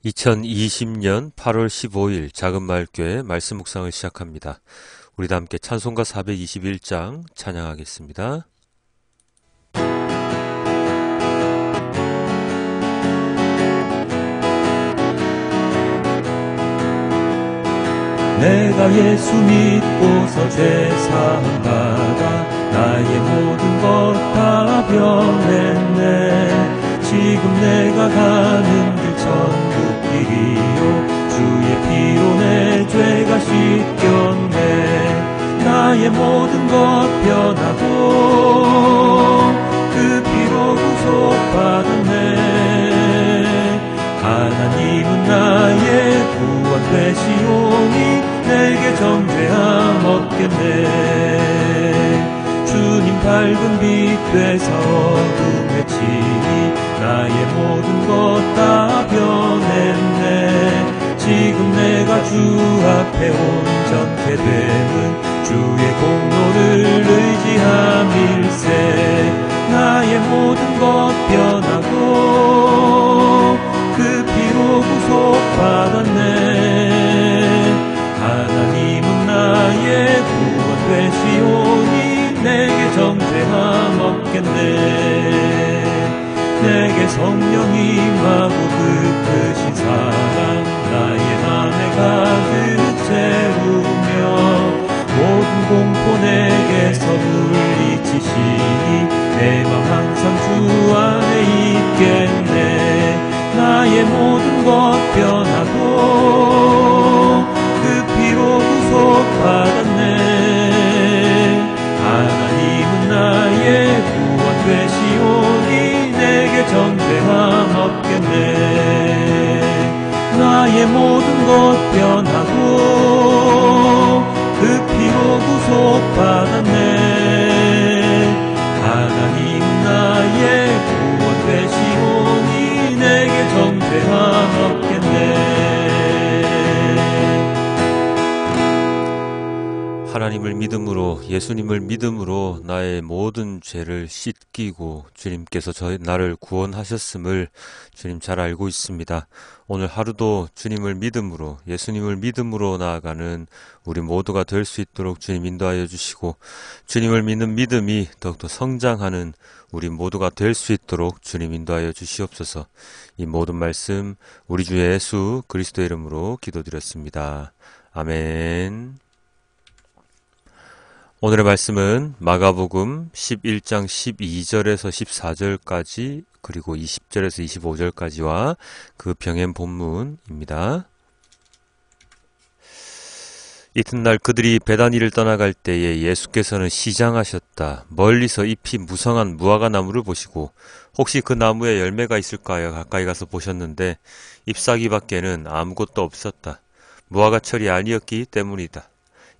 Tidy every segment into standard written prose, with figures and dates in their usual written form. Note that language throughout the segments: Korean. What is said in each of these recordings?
2020년 8월 15일 작은마을교회 말씀 묵상을 시작합니다. 우리 다 함께 찬송가 421장 찬양하겠습니다. 내가 예수 믿고서 죄사함 받아 나의 모든 것 다 변했네. 지금 내가 가는 길 천국 길이요 주의 피로 내 죄가 씻겼네. 나의 모든 것 변하고 그 피로 구속받았네. 하나님은 나의 구원 되시오니 내게 정죄함 없겠네. 주님 밝은 빛 되사 어둠에 치니 나의 모든 것 다 변했네. 지금 내가 주 앞에 온전케 됨은 주의 공로를 의지함일세. 나의 모든 것 변하고 그 피로 구속받았네. 하나님은 나의 구원 되시오니 내게 정죄함 없겠네. 내게 성령 임하고 그 크신 사랑 나의 맘에 가득 채우며 모든 공포 내게서 물리치시니 내 맘 항상 주 안에 있겠네. 나의 모든 것 변하고 그 피로 구속받았네. 하나님은 나의 구원 되시오니 내게 정죄함 없겠네. 나의 모든 것 변하고 그 피로 구속받았네. 하나님은 나의 구원 되시오니 내게 정죄함 없겠네. 하나님을 믿음으로, 예수님을 믿음으로 나의 모든 죄를 씻기고 주님께서 나를 구원하셨음을 주님 잘 알고 있습니다. 오늘 하루도 주님을 믿음으로, 예수님을 믿음으로 나아가는 우리 모두가 될 수 있도록 주님 인도하여 주시고, 주님을 믿는 믿음이 더욱더 성장하는 우리 모두가 될 수 있도록 주님 인도하여 주시옵소서. 이 모든 말씀 우리 주 예수 그리스도의 이름으로 기도드렸습니다. 아멘. 오늘의 말씀은 마가복음 11장 12절에서 14절까지 그리고 20절에서 25절까지와 그 병행 본문입니다. 이튿날 그들이 베다니를 떠나갈 때에 예수께서는 시장하셨다. 멀리서 잎이 무성한 무화과 나무를 보시고 혹시 그 나무에 열매가 있을까 하여 가까이 가서 보셨는데 잎사귀 밖에는 아무것도 없었다. 무화과철이 아니었기 때문이다.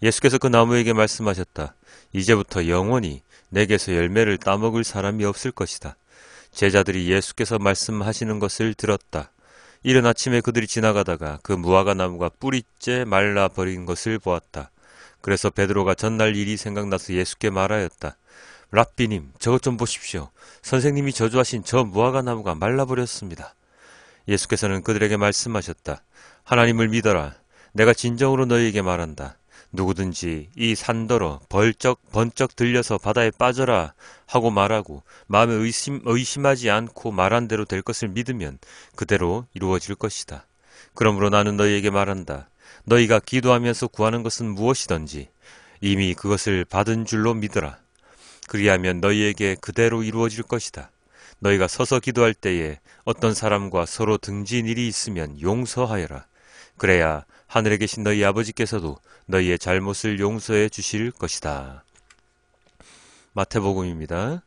예수께서 그 나무에게 말씀하셨다. 이제부터 영원히 내게서 열매를 따먹을 사람이 없을 것이다. 제자들이 예수께서 말씀하시는 것을 들었다. 이른 아침에 그들이 지나가다가 그 무화과 나무가 뿌리째 말라버린 것을 보았다. 그래서 베드로가 전날 일이 생각나서 예수께 말하였다. 랍비님, 저것 좀 보십시오. 선생님이 저주하신 저 무화과 나무가 말라버렸습니다. 예수께서는 그들에게 말씀하셨다. 하나님을 믿어라. 내가 진정으로 너희에게 말한다. 누구든지 이 산더러 번쩍 들려서 바다에 빠져라 하고 말하고 마음에 의심하지 않고 말한 대로 될 것을 믿으면 그대로 이루어질 것이다. 그러므로 나는 너희에게 말한다. 너희가 기도하면서 구하는 것은 무엇이든지 이미 그것을 받은 줄로 믿어라. 그리하면 너희에게 그대로 이루어질 것이다. 너희가 서서 기도할 때에 어떤 사람과 서로 등진 일이 있으면 용서하여라. 그래야 하늘에 계신 너희 아버지께서도 너희의 잘못을 용서해 주실 것이다. 마태복음입니다.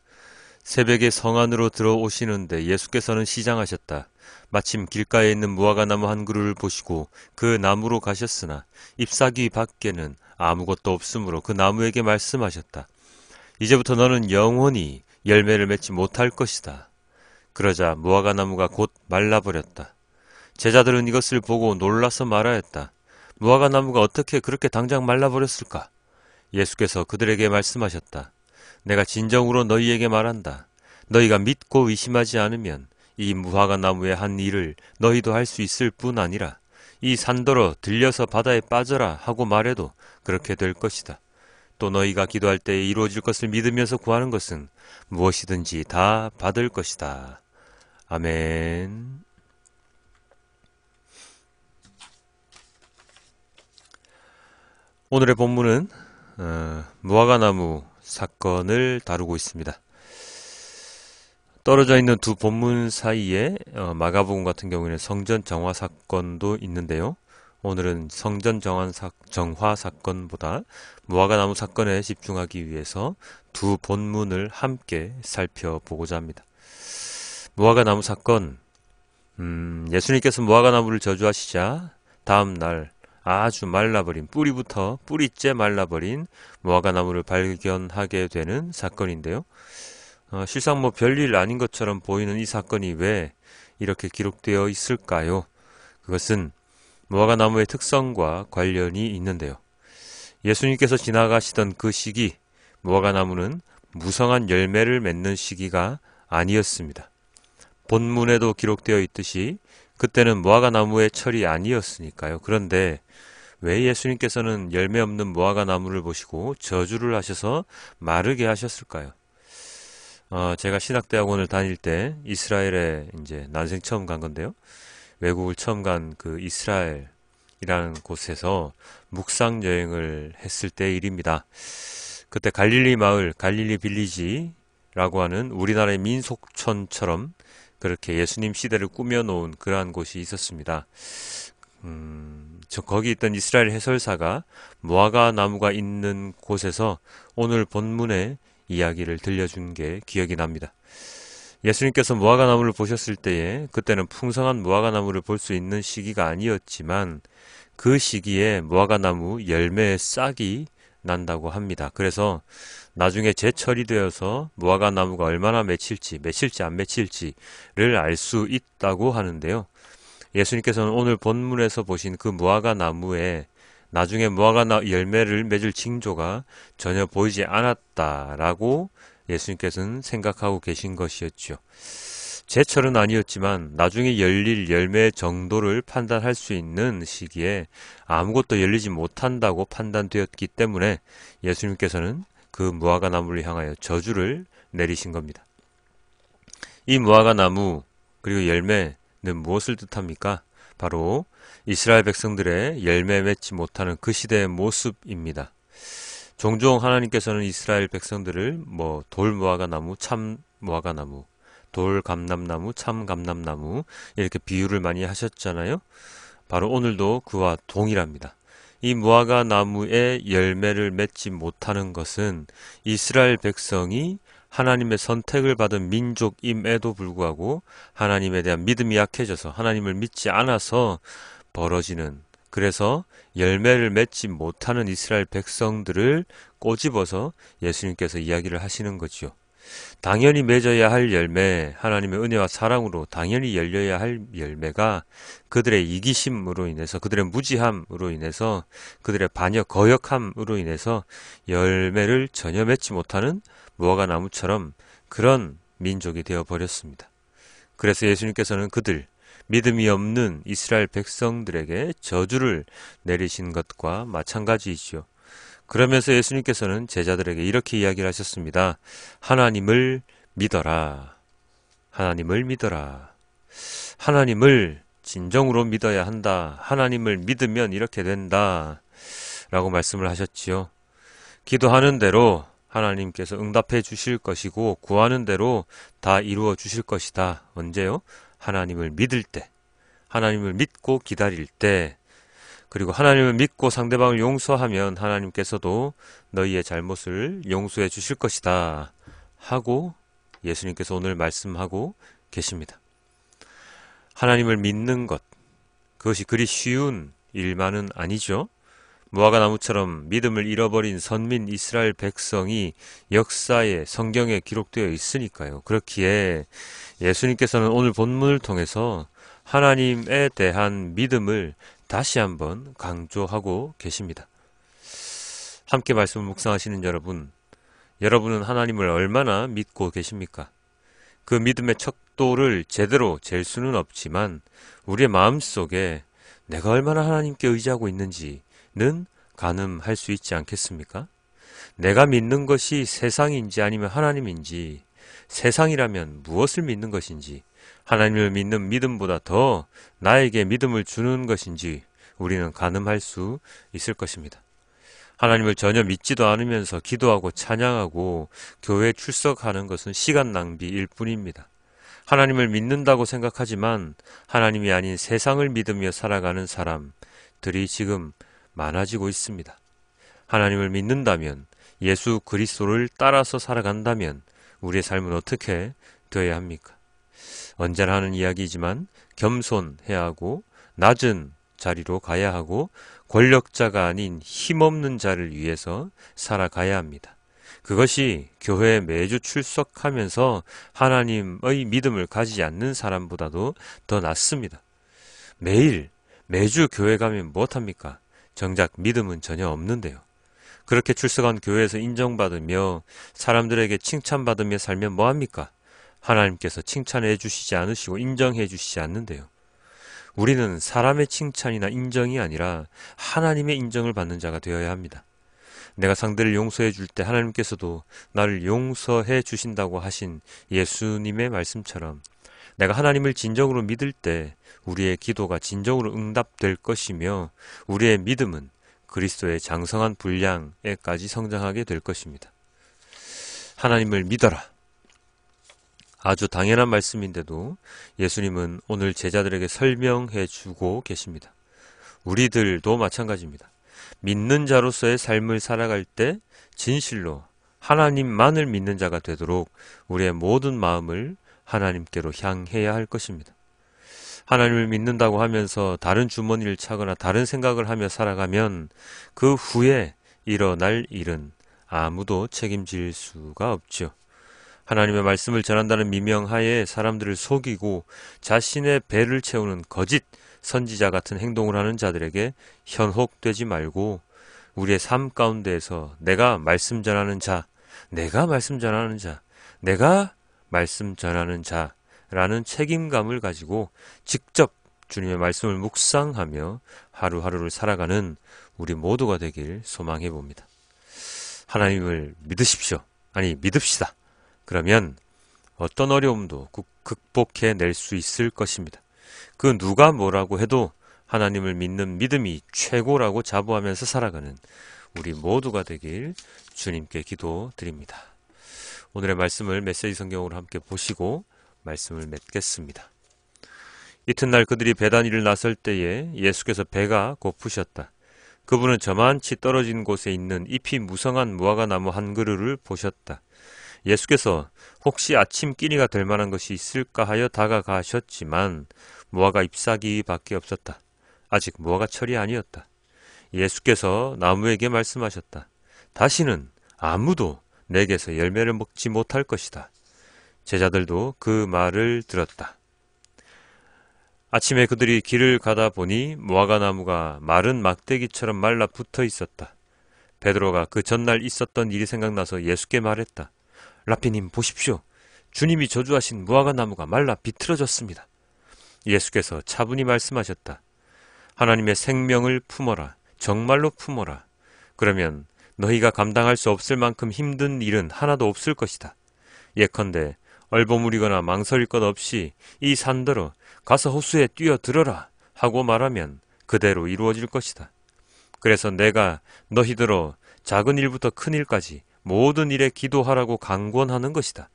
새벽에 성 안으로 들어오시는데 예수께서는 시장하셨다. 마침 길가에 있는 무화과 나무 한 그루를 보시고 그 나무로 가셨으나 잎사귀 밖에는 아무것도 없으므로 그 나무에게 말씀하셨다. 이제부터 너는 영원히 열매를 맺지 못할 것이다. 그러자 무화과 나무가 곧 말라버렸다. 제자들은 이것을 보고 놀라서 말하였다. 무화과 나무가 어떻게 그렇게 당장 말라버렸을까? 예수께서 그들에게 말씀하셨다. 내가 진정으로 너희에게 말한다. 너희가 믿고 의심하지 않으면 이 무화과 나무의 한 일을 너희도 할 수 있을 뿐 아니라 이 산더러 들려서 바다에 빠져라 하고 말해도 그렇게 될 것이다. 또 너희가 기도할 때에 이루어질 것을 믿으면서 구하는 것은 무엇이든지 다 받을 것이다. 아멘. 오늘의 본문은 무화과나무 사건을 다루고 있습니다. 떨어져 있는 두 본문 사이에 마가복음 같은 경우에는 성전 정화 사건도 있는데요. 오늘은 성전 정화 사건보다 무화과나무 사건에 집중하기 위해서 두 본문을 함께 살펴보고자 합니다. 무화과나무 사건, 예수님께서 무화과나무를 저주하시자 다음 날 아주 말라버린, 뿌리째 말라버린 무화과나무를 발견하게 되는 사건인데요. 실상 별일 아닌 것처럼 보이는 이 사건이 왜 이렇게 기록되어 있을까요? 그것은 무화과나무의 특성과 관련이 있는데요. 예수님께서 지나가시던 그 시기, 무화과나무는 무성한 열매를 맺는 시기가 아니었습니다. 본문에도 기록되어 있듯이 그때는 무화과나무의 철이 아니었으니까요. 그런데 왜 예수님께서는 열매 없는 무화과나무를 보시고 저주를 하셔서 마르게 하셨을까요? 제가 신학대학원을 다닐 때 이스라엘에 이제 난생 처음 간 건데요. 외국을 처음 간 그 이스라엘이라는 곳에서 묵상 여행을 했을 때 일입니다. 그때 갈릴리 마을, 갈릴리 빌리지라고 하는 우리나라의 민속촌처럼 그렇게 예수님 시대를 꾸며놓은 그러한 곳이 있었습니다. 거기 있던 이스라엘 해설사가 무화과 나무가 있는 곳에서 오늘 본문의 이야기를 들려준 게 기억이 납니다. 예수님께서 무화과 나무를 보셨을 때에 그때는 풍성한 무화과 나무를 볼 수 있는 시기가 아니었지만 그 시기에 무화과 나무 열매의 싹이 난다고 합니다. 그래서 나중에 제철이 되어서 무화과 나무가 얼마나 맺힐지 안 맺힐지를 알 수 있다고 하는데요. 예수님께서는 오늘 본문에서 보신 그 무화과 나무에 나중에 무화과 열매를 맺을 징조가 전혀 보이지 않았다라고 예수님께서는 생각하고 계신 것이었죠. 제철은 아니었지만 나중에 열릴 열매 정도를 판단할 수 있는 시기에 아무것도 열리지 못한다고 판단되었기 때문에 예수님께서는 그 무화과 나무를 향하여 저주를 내리신 겁니다. 이 무화과 나무 그리고 열매는 무엇을 뜻합니까? 바로 이스라엘 백성들의 열매 맺지 못하는 그 시대의 모습입니다. 종종 하나님께서는 이스라엘 백성들을 돌무화과나무, 참무화과나무, 돌감람나무, 참감람나무 이렇게 비유를 많이 하셨잖아요. 바로 오늘도 그와 동일합니다. 이 무화과나무의 열매를 맺지 못하는 것은 이스라엘 백성이 하나님의 선택을 받은 민족임에도 불구하고 하나님에 대한 믿음이 약해져서 하나님을 믿지 않아서 벌어지는, 그래서 열매를 맺지 못하는 이스라엘 백성들을 꼬집어서 예수님께서 이야기를 하시는 거지요. 당연히 맺어야 할 열매, 하나님의 은혜와 사랑으로 당연히 열려야 할 열매가 그들의 이기심으로 인해서, 그들의 무지함으로 인해서, 그들의 거역함으로 인해서 열매를 전혀 맺지 못하는 무화과 나무처럼 그런 민족이 되어버렸습니다. 그래서 예수님께서는 그들, 믿음이 없는 이스라엘 백성들에게 저주를 내리신 것과 마찬가지이지요. 그러면서 예수님께서는 제자들에게 이렇게 이야기를 하셨습니다. 하나님을 믿어라. 하나님을 믿어라. 하나님을 진정으로 믿어야 한다. 하나님을 믿으면 이렇게 된다. 라고 말씀을 하셨지요. 기도하는 대로 하나님께서 응답해 주실 것이고 구하는 대로 다 이루어 주실 것이다. 언제요? 하나님을 믿을 때, 하나님을 믿고 기다릴 때, 그리고 하나님을 믿고 상대방을 용서하면 하나님께서도 너희의 잘못을 용서해 주실 것이다 하고 예수님께서 오늘 말씀하고 계십니다. 하나님을 믿는 것, 그것이 그리 쉬운 일만은 아니죠. 무화과 나무처럼 믿음을 잃어버린 선민 이스라엘 백성이 역사에, 성경에 기록되어 있으니까요. 그렇기에 예수님께서는 오늘 본문을 통해서 하나님에 대한 믿음을 다시 한번 강조하고 계십니다. 함께 말씀을 묵상하시는 여러분은 하나님을 얼마나 믿고 계십니까? 그 믿음의 속도를 제대로 잴 수는 없지만 우리의 마음속에 내가 얼마나 하나님께 의지하고 있는지는 가늠할 수 있지 않겠습니까? 내가 믿는 것이 세상인지 아니면 하나님인지, 세상이라면 무엇을 믿는 것인지, 하나님을 믿는 믿음보다 더 나에게 믿음을 주는 것인지 우리는 가늠할 수 있을 것입니다. 하나님을 전혀 믿지도 않으면서 기도하고 찬양하고 교회에 출석하는 것은 시간 낭비일 뿐입니다. 하나님을 믿는다고 생각하지만 하나님이 아닌 세상을 믿으며 살아가는 사람들이 지금 많아지고 있습니다. 하나님을 믿는다면, 예수 그리스도를 따라서 살아간다면 우리의 삶은 어떻게 되어야 합니까? 언제나 하는 이야기이지만 겸손해야 하고 낮은 자리로 가야 하고 권력자가 아닌 힘없는 자를 위해서 살아가야 합니다. 그것이 교회에 매주 출석하면서 하나님의 믿음을 가지지 않는 사람보다도 더 낫습니다. 매주 교회 가면 무엇합니까? 정작 믿음은 전혀 없는데요. 그렇게 출석한 교회에서 인정받으며 사람들에게 칭찬받으며 살면 뭐합니까? 하나님께서 칭찬해 주시지 않으시고 인정해 주시지 않는데요. 우리는 사람의 칭찬이나 인정이 아니라 하나님의 인정을 받는 자가 되어야 합니다. 내가 상대를 용서해 줄 때 하나님께서도 나를 용서해 주신다고 하신 예수님의 말씀처럼 내가 하나님을 진정으로 믿을 때 우리의 기도가 진정으로 응답될 것이며 우리의 믿음은 그리스도의 장성한 분량에까지 성장하게 될 것입니다. 하나님을 믿어라. 아주 당연한 말씀인데도 예수님은 오늘 제자들에게 설명해 주고 계십니다. 우리들도 마찬가지입니다. 믿는 자로서의 삶을 살아갈 때 진실로 하나님만을 믿는 자가 되도록 우리의 모든 마음을 하나님께로 향해야 할 것입니다. 하나님을 믿는다고 하면서 다른 주머니를 차거나 다른 생각을 하며 살아가면 그 후에 일어날 일은 아무도 책임질 수가 없죠. 하나님의 말씀을 전한다는 미명하에 사람들을 속이고 자신의 배를 채우는 거짓 선지자 같은 행동을 하는 자들에게 현혹되지 말고 우리의 삶 가운데에서 내가 말씀 전하는 자, 내가 말씀 전하는 자라는 책임감을 가지고 직접 주님의 말씀을 묵상하며 하루하루를 살아가는 우리 모두가 되길 소망해 봅니다. 하나님을 믿읍시다. 그러면 어떤 어려움도 극복해낼 수 있을 것입니다. 그 누가 뭐라고 해도 하나님을 믿는 믿음이 최고라고 자부하면서 살아가는 우리 모두가 되길 주님께 기도드립니다. 오늘의 말씀을 메시지 성경으로 함께 보시고 말씀을 맺겠습니다. 이튿날 그들이 베다니를 나설 때에 예수께서 배가 고프셨다. 그분은 저만치 떨어진 곳에 있는 잎이 무성한 무화과 나무 한 그루를 보셨다. 예수께서 혹시 아침 끼니가 될 만한 것이 있을까 하여 다가가셨지만 무화과 잎사귀밖에 없었다. 아직 무화과철이 아니었다. 예수께서 나무에게 말씀하셨다. 다시는 아무도 내게서 열매를 먹지 못할 것이다. 제자들도 그 말을 들었다. 아침에 그들이 길을 가다 보니 무화과 나무가 마른 막대기처럼 말라 붙어 있었다. 베드로가 그 전날 있었던 일이 생각나서 예수께 말했다. 라피님 보십시오. 주님이 저주하신 무화과 나무가 말라 비틀어졌습니다. 예수께서 차분히 말씀하셨다. 하나님의 생명을 품어라. 정말로 품어라. 그러면 너희가 감당할 수 없을 만큼 힘든 일은 하나도 없을 것이다. 예컨대 얼버무리거나 망설일 것 없이 이 산더러 가서 호수에 뛰어들어라 하고 말하면 그대로 이루어질 것이다. 그래서 내가 너희들어 작은 일부터 큰 일까지 모든 일에 기도하라고 강권하는 것이다.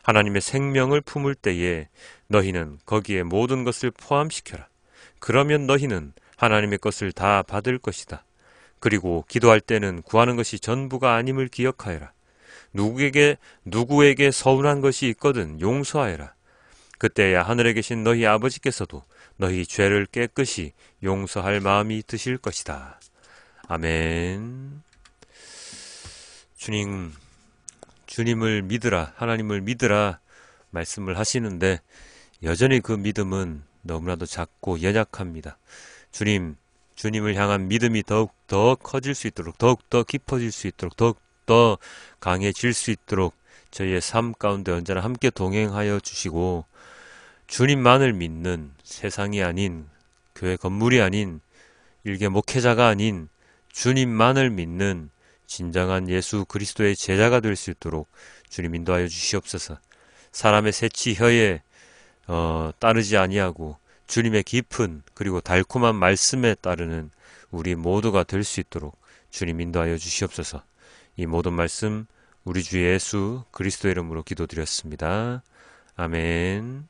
하나님의 생명을 품을 때에 너희는 거기에 모든 것을 포함시켜라. 그러면 너희는 하나님의 것을 다 받을 것이다. 그리고 기도할 때는 구하는 것이 전부가 아님을 기억하여라. 누구에게 서운한 것이 있거든 용서하여라. 그때야 하늘에 계신 너희 아버지께서도 너희 죄를 깨끗이 용서할 마음이 드실 것이다. 아멘. 주님을 믿으라, 하나님을 믿으라 말씀을 하시는데 여전히 그 믿음은 너무나도 작고 연약합니다. 주님을 향한 믿음이 더욱더 커질 수 있도록, 더욱더 깊어질 수 있도록, 더욱더 강해질 수 있도록 저희의 삶 가운데 언제나 함께 동행하여 주시고 주님만을 믿는 세상이 아닌, 교회 건물이 아닌, 일개 목회자가 아닌 주님만을 믿는 진정한 예수 그리스도의 제자가 될 수 있도록 주님 인도하여 주시옵소서. 사람의 새치 혀에 따르지 아니하고 주님의 깊은 그리고 달콤한 말씀에 따르는 우리 모두가 될 수 있도록 주님 인도하여 주시옵소서. 이 모든 말씀 우리 주 예수 그리스도의 이름으로 기도드렸습니다. 아멘.